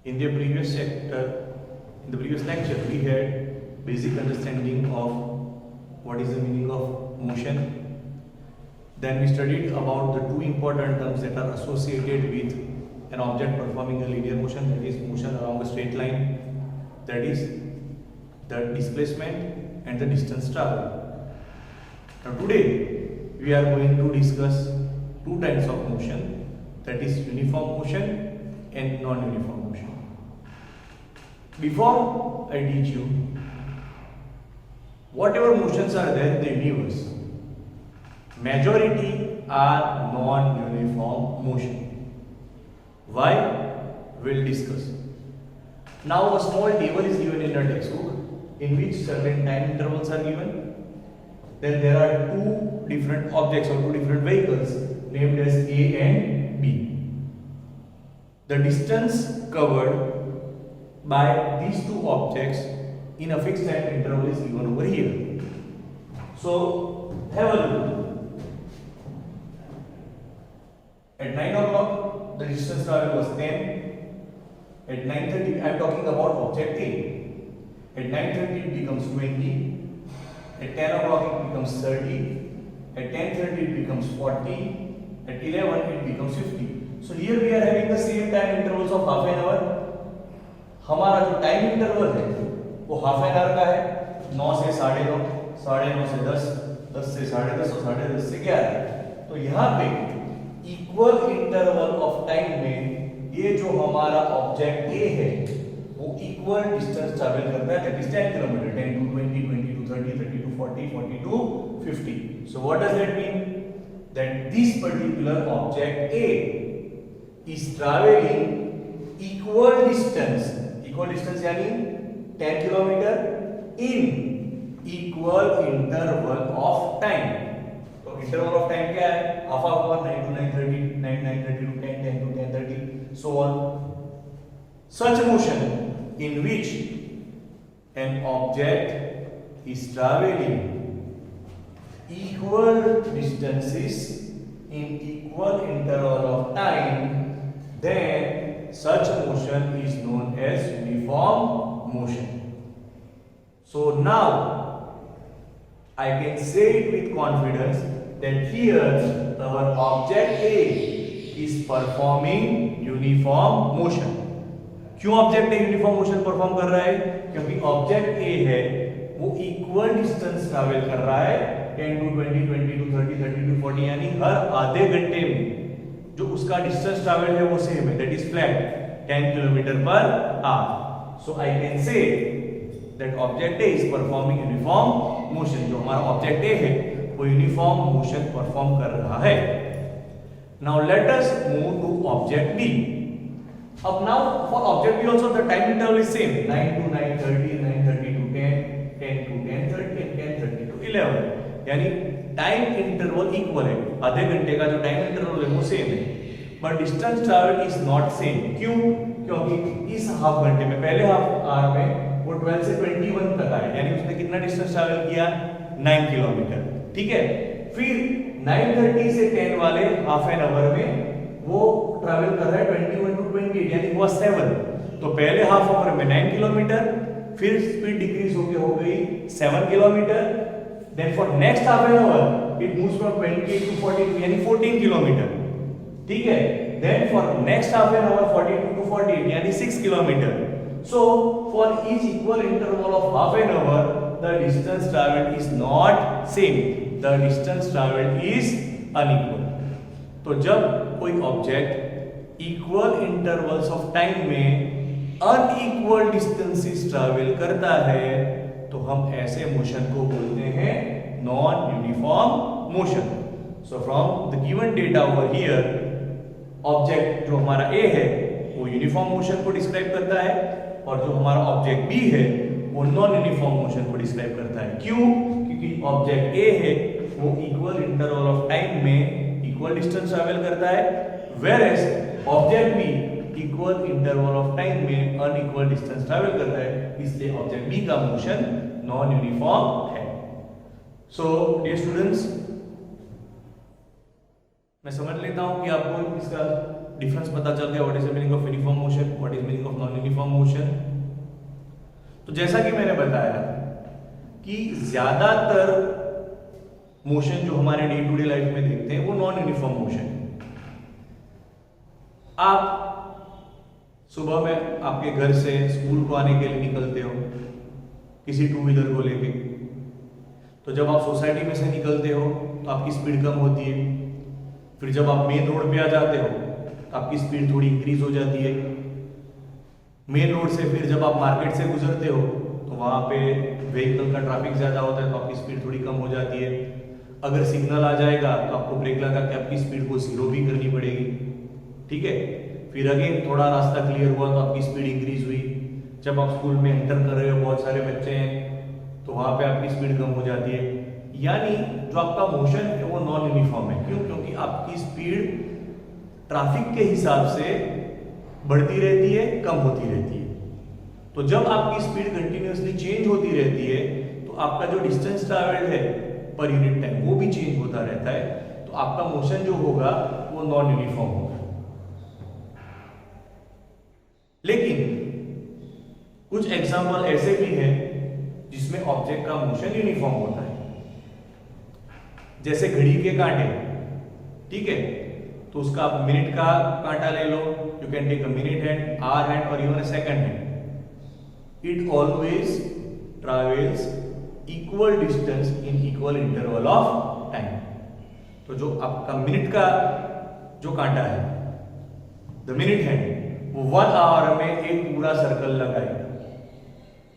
In the previous chapter, in the previous lecture, we had basic understanding of what is the meaning of motion. Then we studied about the two important terms that are associated with an object performing a linear motion, that is motion along a straight line, that is the displacement and the distance traveled. Now today we are going to discuss two types of motion, that is uniform motion and non-uniform motion. Before I teach you, whatever motions are there in the universe, majority are non-uniform motion. Why? We'll discuss. Now a small table is given in a textbook in which certain time intervals are given. Then there are two different objects or two different vehicles named as A and B. The distance covered by these two objects in a fixed time interval is given over here. So have a look. At 9 o'clock the distance traveled was 10. At 9:30 I am talking about object A. At 9:30 it becomes 20. At 10 o'clock it becomes 30. At 10:30 it becomes 40. At 11 it becomes 50. So here we are having the same time intervals of half an hour. हमारा जो time interval है वो half an hour का है, 9 से 9:30, 9:30 से 10, 10 से 10:30 और 10:30 से 11. तो यहाँ पे इक्वल इंटरवल ऑफ टाइम में ये जो हमारा ऑब्जेक्ट ए है वो इक्वल डिस्टेंस ट्रैवल करता है, that is 10 kilometre, 10 to 20, 20 to 30, 30 to 40, 40 to 50. So what does that mean? That this particular object A is traveling equal distance यानी 10 kilometre in equal interval of time. तो interval of time क्या है? Half hour, 9 to 9:30, 9:30 to 10, 10 to 10:30, so on. Such motion in which an object is traveling equal distances in equal interval of time, then such motion is known as uniform motion. So now I can say it with confidence that here our object A is performing uniform motion. क्यों object a uniform motion perform कर रहा है? क्योंकि object A है वो equal distance travel कर रहा है 10 to 20, 20 to 30, 30 to 40, यानी हर आधे घंटे में जो उसका डिस्टेंस ट्रैवल है वो सेम है, that is flat 10 kilometre per hour. So I can say that object A is performing uniform motion. जो हमारा ऑब्जेक्ट ए है वो यूनिफॉर्म मोशन परफॉर्म कर रहा है. Now let us move to object B. अब now for object B also the time interval is same, 9 to 9:30, 9:30 to 10, 10 to 10:30 and 10:30 to 11, यानी time interval equal है, आधे घंटे का जो टाइम इंटरवल है वो सेम है, but distance travel is not same. क्यों? क्योंकि इस हाफ घंटे में, पहले हाफ आवर में वो 12 से 21 तक आया, यानी उसने कितना डिस्टेंस ट्रैवल किया? 9 किलोमीटर. ठीक है. फिर 9:30 से 10 वाले हाफ एन आवर में वो ट्रैवल कर रहा है 21 to 28, यानी हुआ 7. तो पहले हाफ आवर में 9 किलोमीटर, फिर स्पीड डिक्रीज होके हो गई 7 kilometre. Then for next half an hour it moves from 28 to 42, यानी 14 किलोमीटर. ठीक है. Then for next half an hour 42 to 48, यानी 6 kilometre. So for each equal interval of half an hour the distance traveled is not same, the distance traveled is unequal. तो जब कोई object equal intervals of time में unequal distances travel करता है तो हम ऐसे मोशन को बोलते हैं non uniform motion. So from the given data over here, object जो हमारा ए है वो यूनिफॉर्म मोशन को डिस्क्राइब करता है और जो हमारा ऑब्जेक्ट बी है वो नॉन यूनिफॉर्म मोशन को डिस्क्राइब करता है. क्यों? क्योंकि ऑब्जेक्ट ए है वो इक्वल इंटरवल ऑफ टाइम में इक्वल डिस्टेंस ट्रैवल करता है, whereas object B equal interval of time में अनइक्वल डिस्टेंस ट्रैवल करता है, इसलिए ऑब्जेक्ट बी का मोशन नॉन यूनिफॉर्म है. सो डियर स्टूडेंट्स, मैं समझ लेता हूं कि आपको इसका डिफरेंस पता चल गया, what is the meaning of uniform motion, what is meaning of non uniform motion. तो जैसा कि मैंने बताया कि ज्यादातर मोशन जो हमारे डे टू डे लाइफ में देखते हैं वो नॉन यूनिफॉर्म मोशन है। आप सुबह में आपके घर से स्कूल को आने के लिए निकलते हो किसी टू व्हीलर को लेके, तो जब आप सोसाइटी में से निकलते हो तो आपकी स्पीड कम होती है, फिर जब आप मेन रोड पे आ जाते हो तो आपकी स्पीड थोड़ी इंक्रीज हो जाती है। मेन रोड से फिर जब आप मार्केट से गुजरते हो तो वहां पे व्हीकल का ट्रैफिक ज्यादा होता है तो आपकी स्पीड थोड़ी कम हो जाती है। अगर सिग्नल आ जाएगा तो आपको ब्रेक लगा के आपकी स्पीड को 0 भी करनी पड़ेगी, ठीक है। फिर अगेन थोड़ा रास्ता क्लियर हुआ तो आपकी स्पीड इंक्रीज हुई। जब आप स्कूल में एंटर कर रहे हो, बहुत सारे बच्चे हैं, तो वहां पे आपकी स्पीड कम हो जाती है। यानी जो आपका मोशन है वो नॉन यूनिफॉर्म है। क्यों? क्योंकि आपकी स्पीड ट्रैफिक के हिसाब से बढ़ती रहती है, कम होती रहती है। तो जब आपकी स्पीड कंटिन्यूअसली चेंज होती रहती है तो आपका जो डिस्टेंस ट्रैवल्ड है पर यूनिट टाइम वो भी चेंज होता रहता है, तो आपका मोशन जो होगा वो नॉन यूनिफॉर्म होगा। लेकिन कुछ एग्जाम्पल ऐसे भी हैं जिसमें ऑब्जेक्ट का मोशन यूनिफॉर्म होता है, जैसे घड़ी के कांटे, ठीक है। तो उसका आप मिनट का कांटा ले लो, you can take a minute hand, hour hand और even a second hand. It always travels equal distance in equal interval of time. तो जो आपका मिनट का जो कांटा है, द मिनट हैंड, वो 1 आवर में एक पूरा सर्कल लगाएगा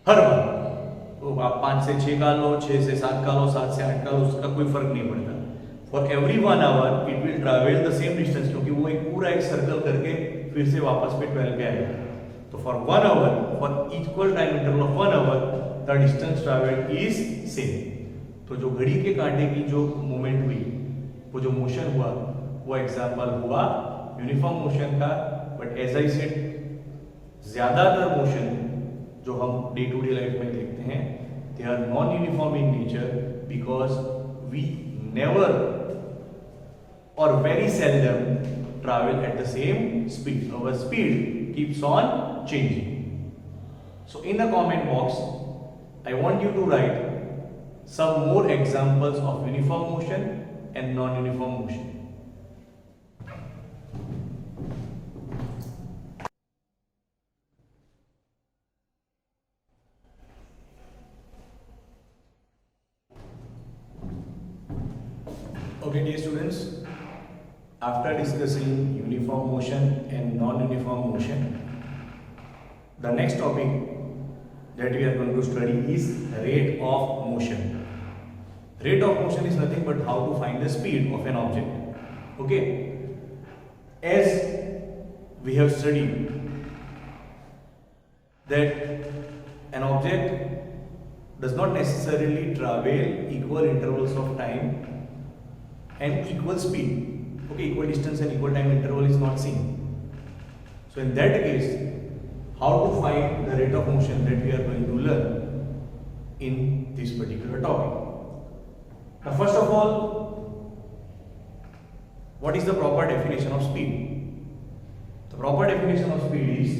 हर बार। तो आप 5 से 6 का लो, 6 से 7 का लो, 7 से 8 का लो, उसका कोई फर्क नहीं पड़ता। For every 1 hour it will travel the same distance, क्योंकि वो एक पूरा एक सर्कल करके फिर से वापस पे 12 पे आएगा। तो for 1 hour, for equal time interval of 1 hour, the distance travelled is same. तो जो घड़ी के कांटे की जो मूवमेंट हुई, वो जो मोशन हुआ, वो एग्जाम्पल हुआ यूनिफॉर्म मोशन का। बट एज आई सेड, ज्यादातर मोशन जो हम डे टू डे लाइफ में देखते हैं, they are non uniform in nature because we never or very seldom travel at the same speed. Our speed keeps on changing. So in the comment box, I want you to write some more examples of uniform motion and non-uniform motion. Okay, dear students, after discussing uniform motion and non-uniform motion, the next topic that we are going to study is rate of motion. Rate of motion is nothing but how to find the speed of an object. Okay, as we have studied that an object does not necessarily travel equal intervals of time and equal speed. Okay, equal distance and equal time interval is not seen. So in that case, how to find the rate of motion, that we are going to learn in this particular topic. Now first of all, what is the proper definition of speed? The proper definition of speed is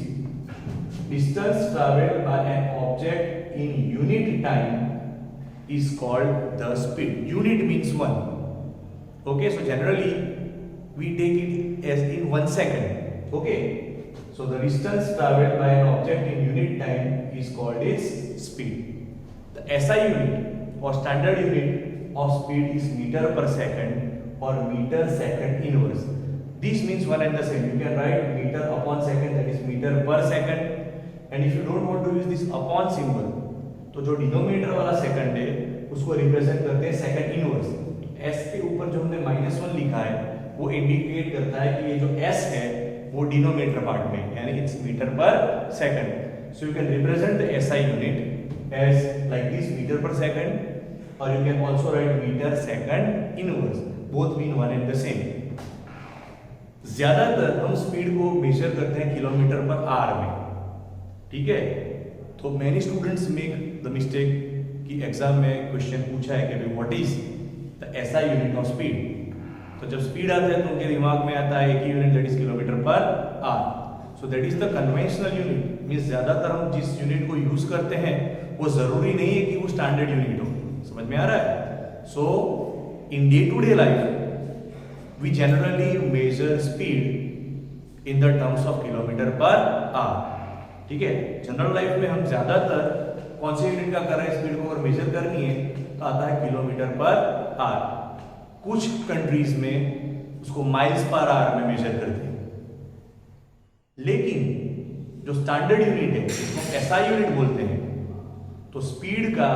distance travelled by an object in unit time is called the speed. Unit means 1. Okay, so generally we take it as in 1 second. Okay, so the distance travelled by an object in unit time is called its speed. The SI unit or standard unit of speed is meter per second or meter second inverse. This means one and the same. You can write meter upon second, that is meter per second. And if you don't want to use this upon symbol, तो जो denominator वाला second है उसको represent करते हैं second inverse. S के ऊपर जो हमने -1 लिखा है वो इंडिकेट करता है कि ये जो S है वो डिनोमिनेटर पार्ट में, यानी it's metre per second. So you can represent the SI unit as like this, metre per second, और you can also write metre second inverse, both mean one and the same. ज्यादातर हम speed को major करते हैं kilometre per our में, ठीक है। तो many students make the mistake कि एग्जाम में क्वेश्चन पूछा है कि what is the SI unit of speed. तो जब स्पीड आता है तो उनके दिमाग में आता है एक ही unit, that is kilometre per hour. So that is the conventional unit. Means ज्यादातर हम जिस यूनिट को यूज करते हैं वो जरूरी नहीं है कि वो स्टैंडर्ड यूनिट हो। समझ में आ रहा है? So in day to day life we generally measure speed in the terms of kilometre per hour. ठीक है, जनरल लाइफ में हम ज्यादातर कौन से यूनिट का कर रहे हैं स्पीड को अगर मेजर करनी है तो आता है किलोमीटर पर आवर। कुछ कंट्रीज में उसको माइल्स पर आवर में मेजर करते हैं। लेकिन जो स्टैंडर्ड यूनिट है उसको एसआई यूनिट बोलते हैं। तो स्पीड का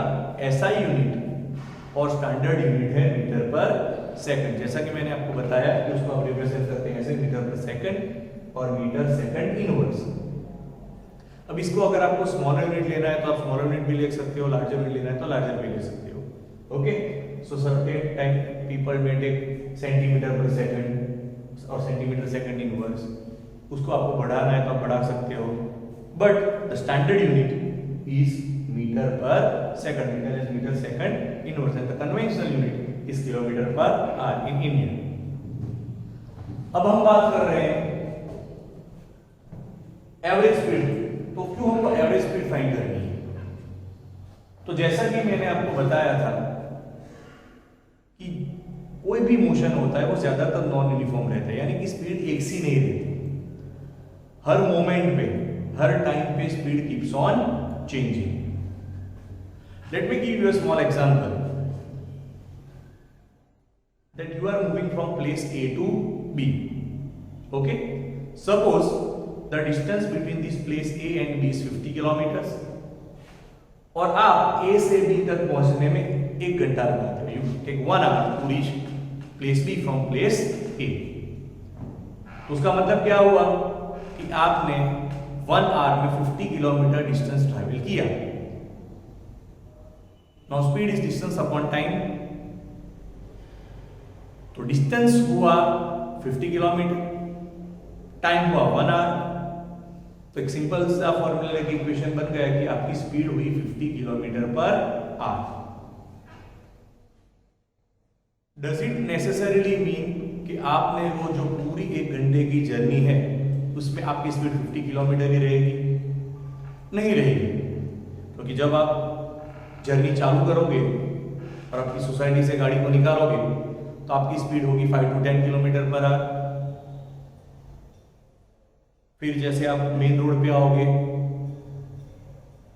एसआई यूनिट और स्टैंडर्ड यूनिट है मीटर पर सेकंड। जैसा कि मैंने आपको बताया कि उसको आप रिप्रेजेंट करते हैं ऐसे, मीटर पर सेकंड और मीटर सेकंड इनवर्स। अब इसको अगर आपको स्मॉलर यूनिट लेना है तो आप स्मॉलर यूनिट भी ले सकते हो, लार्जर यूनिट लेना है तो लार्जर भी ले सकते हो। Okay, so certain time people may take centimetre per second or centimetre second inverse. उसको आपको बढ़ाना है तो आप बढ़ा सकते हो, but the standard unit is metre per second. Metre is metre second inverse and the conventional unit is kilometre per hour in India. अब हम बात कर रहे हैं एवरेज स्पीड। तो क्यों हमको एवरेज स्पीड फाइंड करनी है? तो जैसा कि मैंने आपको बताया था कि कोई भी मोशन होता है वो ज्यादातर नॉन यूनिफॉर्म रहता है, यानी कि स्पीड एक सी नहीं रहती। हर मोमेंट पे, हर टाइम पे speed keeps on changing. Let me give you a small example that you are moving from place A to B. Okay, suppose the distance between this place A and B is 50 kilometres और आप ए से B तक पहुंचने में 1 घंटा लगाते हो। You take 1 hour to reach place B from place A. तो उसका मतलब क्या हुआ कि आपने 1 hour में 50 किलोमीटर डिस्टेंस ट्रैवल किया। Now speed is distance upon time. तो डिस्टेंस हुआ 50 किलोमीटर, टाइम हुआ 1 hour। तो एक सिंपल सा फॉर्मूला की इक्वेशन बन गया कि आपकी स्पीड हुई 50 kilometre per our. Does it necessarily mean कि आपने वो जो पूरी 1 घंटे की जर्नी है उसमें आपकी स्पीड 50 किलोमीटर ही रहेगी? नहीं रहेगी, क्योंकि तो जब आप जर्नी चालू करोगे और आपकी सोसाइटी से गाड़ी को निकालोगे तो आपकी स्पीड होगी 5 to 10 किलोमीटर पर आवर। फिर जैसे आप मेन रोड पे आओगे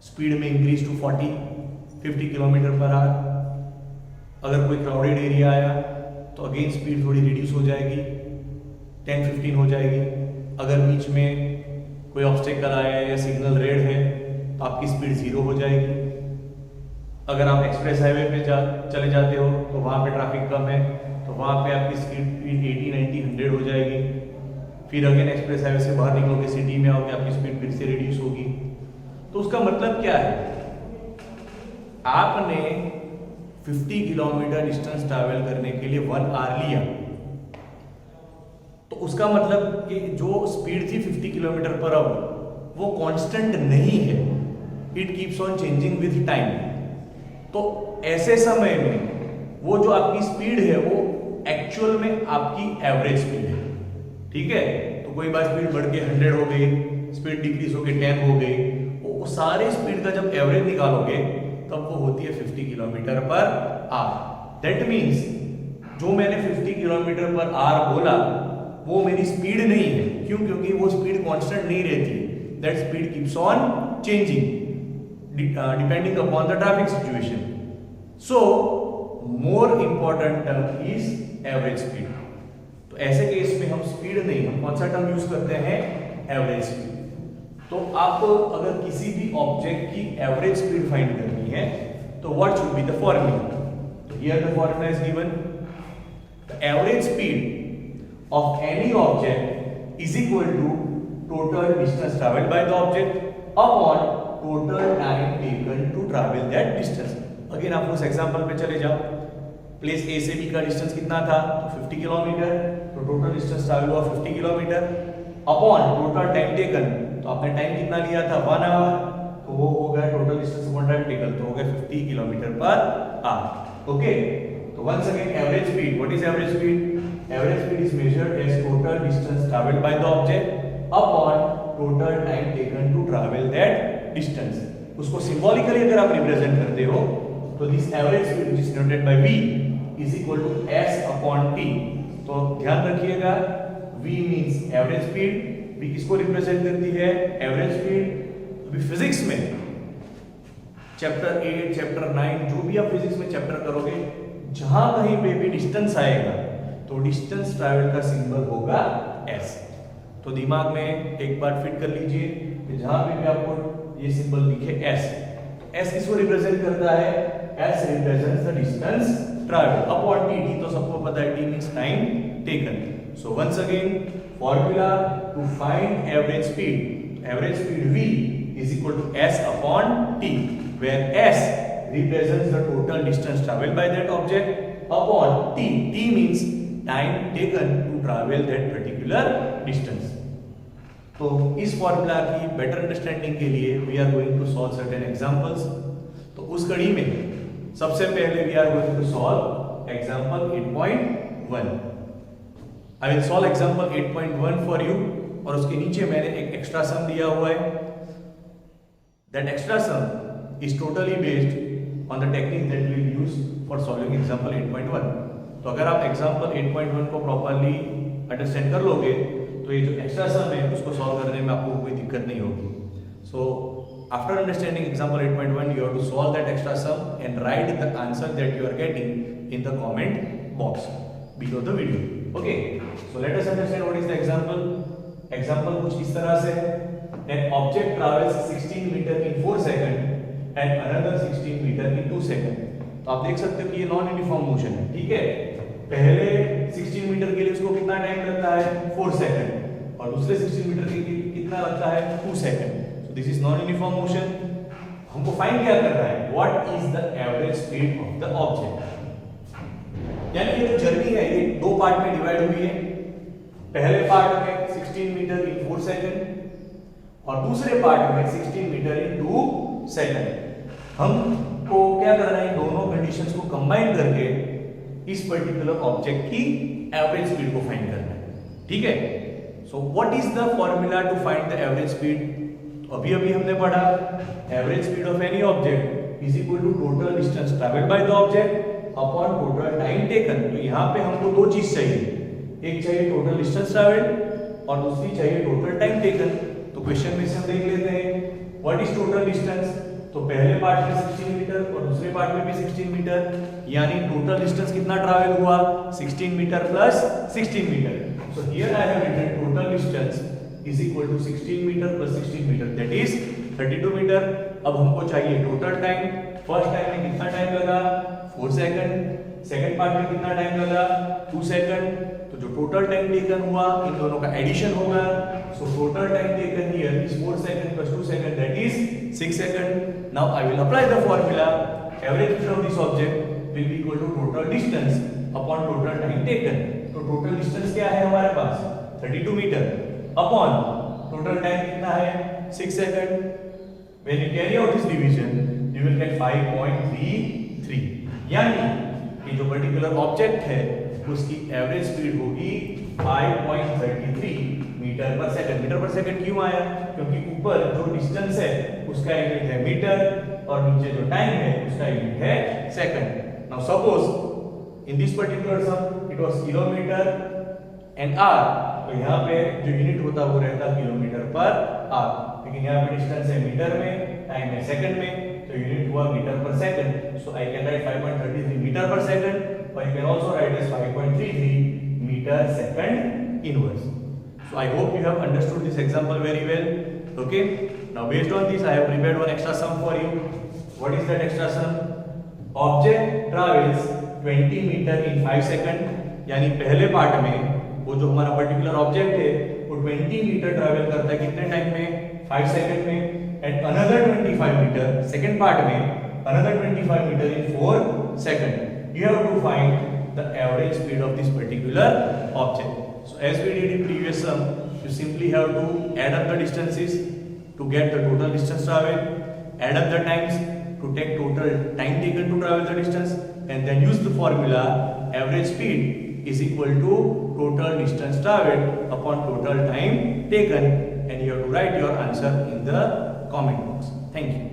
स्पीड में increase to 50 kilometre per hour. अगर कोई क्राउडेड एरिया आया तो अगेन स्पीड थोड़ी रिड्यूस हो जाएगी, 10-15 हो जाएगी। अगर बीच में कोई ऑब्स्टेकल आया या सिग्नल रेड है तो आपकी स्पीड 0 हो जाएगी। अगर आप एक्सप्रेस हाईवे पे चले जाते हो तो वहाँ पे ट्रैफिक कम है तो वहाँ पे आपकी स्पीड 80, 90, 100 हो जाएगी। फिर अगेन एक्सप्रेस हाईवे से बाहर निकलोगे, सिटी में आओगे, आपकी स्पीड फिर से रिड्यूस होगी। तो उसका मतलब क्या है? आपने 50 किलोमीटर डिस्टेंस ट्रैवल करने के लिए 1 hour लिया, तो उसका मतलब कि जो स्पीड थी 50 किलोमीटर पर आवर वो कांस्टेंट नहीं है, it keeps on changing with time. तो ऐसे समय में वो जो आपकी स्पीड है वो एक्चुअल में आपकी एवरेज स्पीड है। ठीक है, तो कोई बार स्पीड बढ़ के 100 हो गई, स्पीड डिक्रीज होके 10 हो गई, वो सारे स्पीड का जब एवरेज निकालोगे तब वो होती है 50 kilometre per our. That means जो मैंने 50 किलोमीटर पर आवर बोला वो मेरी स्पीड नहीं है। क्यों? क्योंकि वो स्पीड कांस्टेंट नहीं रहती, that speed keeps on changing depending upon the traffic situation. So more important term is average speed. तो ऐसे केस में हम स्पीड नहीं, हम कौन सा टर्म यूज करते हैं? Average speed. तो आपको अगर किसी भी ऑब्जेक्ट की एवरेज स्पीड फाइंड करनी है तो what should be the formula? तो here the formula is given, the average speed of any object is equal to total distance traveled by the object upon total time taken to travel that distance. Again आप उस example पे चले जाओ, place a से B का distance कितना था? तो 50 किलोमीटर। तो टोटल डिस्टेंस ट्रैवल हुआ 50 kilometre upon total time taken. तो आपने टाइम कितना लिया था? 1 hour। तो वो हो गया total distance upon time taken, तो हो गया 50 किलोमीटर पर आवर। ओके, तो once again average speed. What is average speed? Average speed is measured as total distance traveled by the object upon total time taken to travel that distance. उसको symbolically अगर आप represent करते हो तो this average speed which is denoted by v is equal to s upon t. तो ध्यान रखिएगा v means average speed, v किसको रिप्रेजेंट करती है? Average speed. अभी फिजिक्स में चैप्टर 8 चैप्टर 9 जो भी आप फिजिक्स में चैप्टर करोगे, जहां कहीं पे भी डिस्टेंस आएगा तो डिस्टेंस ट्रैवल का सिंबल होगा s। तो दिमाग में एक बार फिट कर लीजिए कि जहां पे भी आपको ये सिंबल दिखे s, तो s किसको रिप्रेजेंट करता है? s represents the distance travel upon t। t तो सबको पता है, t means time taken. So once again formula to find average speed, average speed v is equal to s upon t, where s represents the total distance traveled by that object upon t. t means time taken to travel that particular distance. तो इस formula की better understanding के लिए we are going to solve certain examples. तो उस कड़ी में सबसे पहले we are going to solve example 8.1। I will solve example 8.1 for you, और उसके नीचे मैंने एक एक्स्ट्रा सम दिया हुआ है। That extra sum is totally based on the technique that we will use for solving example 8.1। तो अगर आप एग्जांपल 8.1 को प्रॉपर्ली अंडरस्टैंड कर लोगे तो ये जो एक्स्ट्रा सम है उसको सॉल्व करने में आपको कोई दिक्कत नहीं होगी। So after understanding example 8.1 you have to solve that extra sum and write the answer that you are getting in the comment box below the video. Okay, so let us understand what is the example. Example कुछ इस तरह से, an object travels 16 meter in 4 seconds and another 16 meter in 2 seconds. तो आप देख सकते हो कि ये नॉन यूनिफॉर्म मोशन है, ठीक है। पहले 16 मीटर के लिए उसको कितना टाइम लगता है? 4 सेकंड, और दूसरे 16 मीटर के लिए कितना लगता है? 2 second. So this is non uniform motion. हमको फाइंड क्या करना है? What is the average speed of the object. यानी ये जो जर्नी है ये दो पार्ट में डिवाइड हुई है। पहले पार्ट में 16 मीटर इन 4 सेकंड और दूसरे पार्ट में 16 मीटर इन 2 सेकंड। हमको क्या करना है? दोनों कंडीशंस को कंबाइन करके इस पर्टिकुलर ऑब्जेक्ट की एवरेज स्पीड को फाइंड करना है, ठीक है। So what is the formula to find the average speed? अभी अभी हमने पढ़ा average speed of any object is equal to total distance travelled by the object upon total time taken. तो यहाँ पे हमको दो चीज चाहिए, एक चाहिए टोटल डिस्टेंस ट्रैवल्ड और दूसरी चाहिए टोटल टाइम टेकन। तो क्वेश्चन में से हम देख लेते हैं व्हाट इज टोटल डिस्टेंस। तो पहले पार्ट में 16 मीटर और दूसरे पार्ट में भी 16 मीटर, यानी टोटल डिस्टेंस कितना ट्रैवल हुआ? 16 metre plus 16 metre. So here I have written total distance is equal to 16 metre plus 16 metre, that is 32 metre. अब हमको चाहिए टोटल टाइम। फर्स्ट टाइम में कितना टाइम लगा? 4 सेकंड। सेकंड पार्ट में कितना टाइम लगा? 2 सेकंड। तो जो टोटल टाइम टेकन हुआ इन दोनों का एडिशन होगा। So total time taken here is 4 second plus 2 second, that is 6 second. Now I will apply the formula. Average speed of this object will be equal to total distance upon total time taken. तो total distance क्या है हमारे पास? 32 metre upon total time कितना है? 6 second. When you carry out this division, you will get 5.33. यानी ये जो particular object है उसकी एवरेज स्पीड होगी 5.33 metre per second. Metre per second क्यों आया? क्योंकि ऊपर जो डिस्टेंस है उसका यूनिट है मीटर और नीचे जो टाइम है उसका यूनिट है second. Now suppose in this particular sum it was kilometre and are, तो यहाँ पे जो यूनिट होता वो रहता किलोमीटर पर आर, लेकिन यहाँ पे डिस्टेंस है मीटर में, टाइम है सेकंड में, तो यूनिट हुआ metre per second. So I can write 5.33 metre per second, or you can also write as 5.33 meter second inverse. So I hope you have understood this example very well. Okay, now based on this I have prepared one extra sum for you. What is that extra sum? Object travels 20 meter in 5 second। यानी पहले part में वो जो हमारा particular object है वो 20 metre travel करता है कितने टाइम में? 5 सेकंड में। And another 25 metre second part में, another 25 metre in 4 second. You have to find the average speed of this particular object. So as we did in previous sum, you simply have to add up the distances to get the total distance traveled, add up the times, to take total time taken to travel the distance, and then use the formula average speed is equal to total distance traveled upon total time taken, and you have to write your answer in the comment box. Thank you.